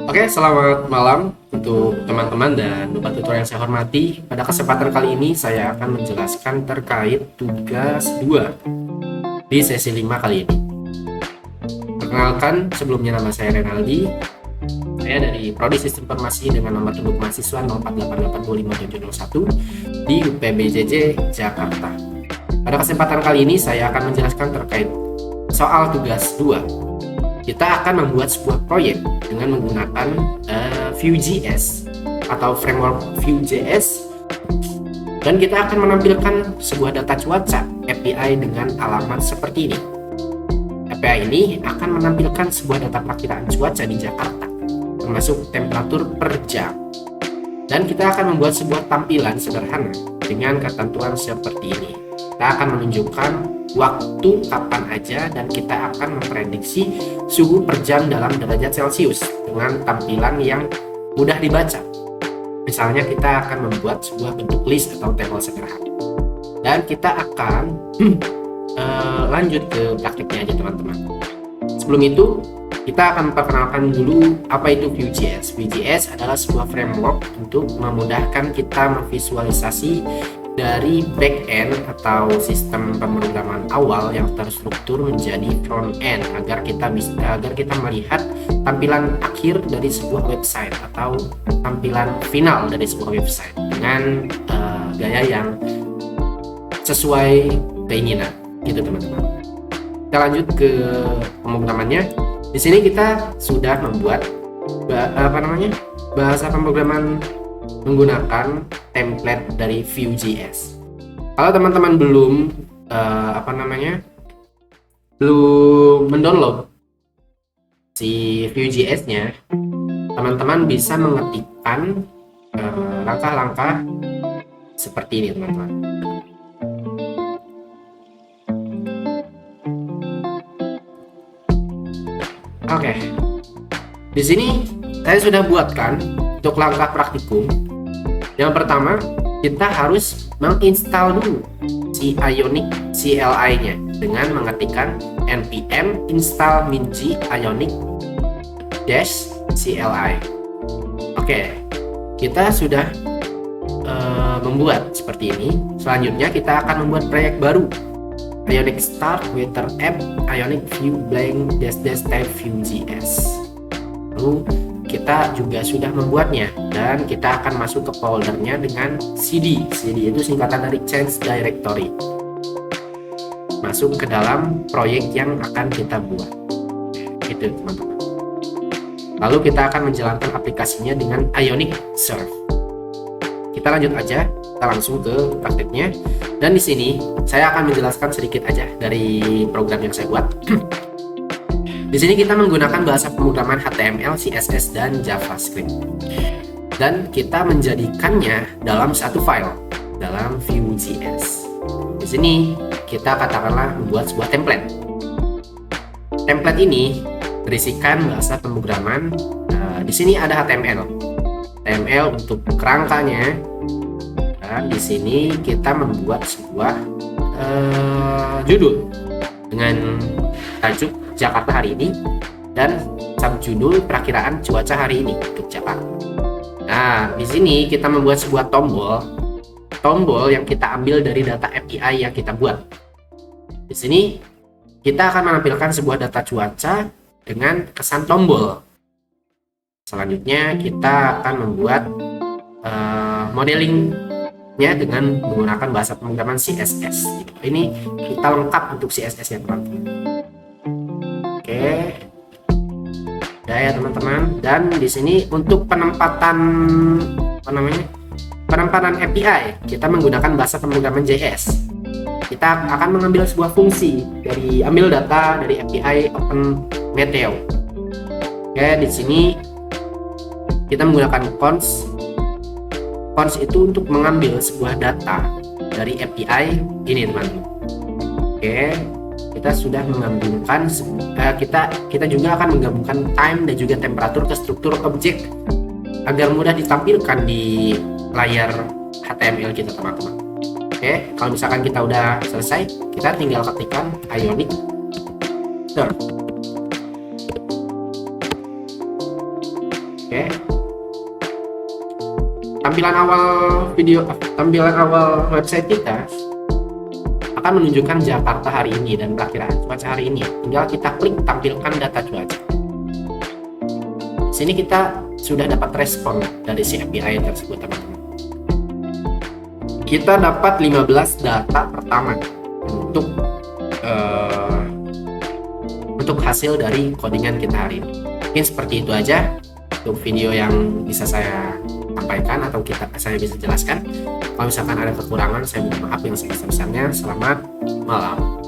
Oke, selamat malam untuk teman-teman dan Bapak Tutor yang saya hormati. Pada kesempatan kali ini saya akan menjelaskan terkait tugas 2 di sesi 5 kali ini. Perkenalkan, sebelumnya nama saya Renaldi. Saya dari Prodi Sistem Informasi dengan nomor induk mahasiswa 0488257701 di UPBJJ Jakarta. Pada kesempatan kali ini saya akan menjelaskan terkait soal tugas 2. Kita akan membuat sebuah proyek dengan menggunakan Vue.js atau framework Vue.js, dan kita akan menampilkan sebuah data cuaca API dengan alamat seperti ini. API ini akan menampilkan sebuah data perakiraan cuaca di Jakarta, termasuk temperatur per jam. Dan kita akan membuat sebuah tampilan sederhana dengan ketentuan seperti ini. Kita akan menunjukkan waktu kapan aja dan kita akan memprediksi suhu per jam dalam derajat Celcius dengan tampilan yang mudah dibaca. Misalnya kita akan membuat sebuah bentuk list atau tabel sederhana. Dan kita akan lanjut ke praktiknya aja teman-teman. Sebelum itu, kita akan memperkenalkan dulu apa itu Vue.js. Vue.js adalah sebuah framework untuk memudahkan kita memvisualisasi dari back-end atau sistem pemrograman awal yang terstruktur menjadi front-end agar kita melihat tampilan akhir dari sebuah website atau tampilan final dari sebuah website dengan gaya yang sesuai keinginan gitu teman-teman. Kita lanjut ke pemrogramannya. Di sini kita sudah membuat bahasa pemrograman menggunakan template dari Vue.js. Kalau teman-teman belum belum mendownload si Vue.js-nya, teman-teman bisa mengetikkan langkah-langkah seperti ini teman-teman. Oke, di sini saya sudah buatkan untuk langkah praktikum. Yang pertama, kita harus menginstal dulu si Ionic CLI-nya dengan mengetikkan npm install minji ionic -cli. Oke, kita sudah membuat seperti ini. Selanjutnya kita akan membuat proyek baru, Ionic start weather app Ionic view blank type Vue.js. Lalu kita juga sudah membuatnya dan kita akan masuk ke foldernya dengan cd. cd itu singkatan dari change directory. Masuk ke dalam proyek yang akan kita buat. Gitu teman-teman. Lalu kita akan menjalankan aplikasinya dengan Ionic Serve. Kita lanjut aja, kita langsung ke prakteknya. Dan di sini saya akan menjelaskan sedikit aja dari program yang saya buat. Di sini kita menggunakan bahasa pemrograman HTML, CSS, dan JavaScript. Dan kita menjadikannya dalam satu file, dalam Vue.js. Di sini kita katakanlah membuat sebuah template. Template ini berisikan bahasa pemrograman. Di sini ada HTML. HTML untuk kerangkanya. Dan di sini kita membuat sebuah judul dengan tajuk Jakarta hari ini dan subjudul perakiraan cuaca hari ini untuk Jakarta. Nah, di sini kita membuat sebuah tombol yang kita ambil dari data API yang kita buat. Di sini kita akan menampilkan sebuah data cuaca dengan kesan tombol. Selanjutnya kita akan membuat modelingnya dengan menggunakan bahasa pemrograman CSS. Ini kita lengkap untuk CSS-nya teman-teman. Oke, ya teman-teman. Dan di sini untuk penempatan API kita menggunakan bahasa pemrograman JS. Kita akan mengambil sebuah fungsi ambil data dari API Open Meteo. Oke, di sini kita menggunakan cons. Cons itu untuk mengambil sebuah data dari API ini teman-teman. Oke. Kita sudah menggabungkan kita juga akan menggabungkan time dan juga temperatur ke struktur objek agar mudah ditampilkan di layar HTML kita teman-teman. Oke, kalau misalkan kita udah selesai, kita tinggal ketikkan Ionic Serve. Oke. Tampilan awal website kita akan menunjukkan Jakarta hari ini dan perakiraan cuaca hari ini. Tinggal kita klik tampilkan data cuaca. Di sini kita sudah dapat respon dari si API tersebut, teman-teman. Kita dapat 15 data pertama untuk hasil dari codingan kita hari ini. Mungkin seperti itu aja untuk video yang bisa saya sampaikan atau saya bisa jelaskan. Kalau misalkan ada kekurangan, saya mohon maaf yang sebesar-besarnya. Selamat malam.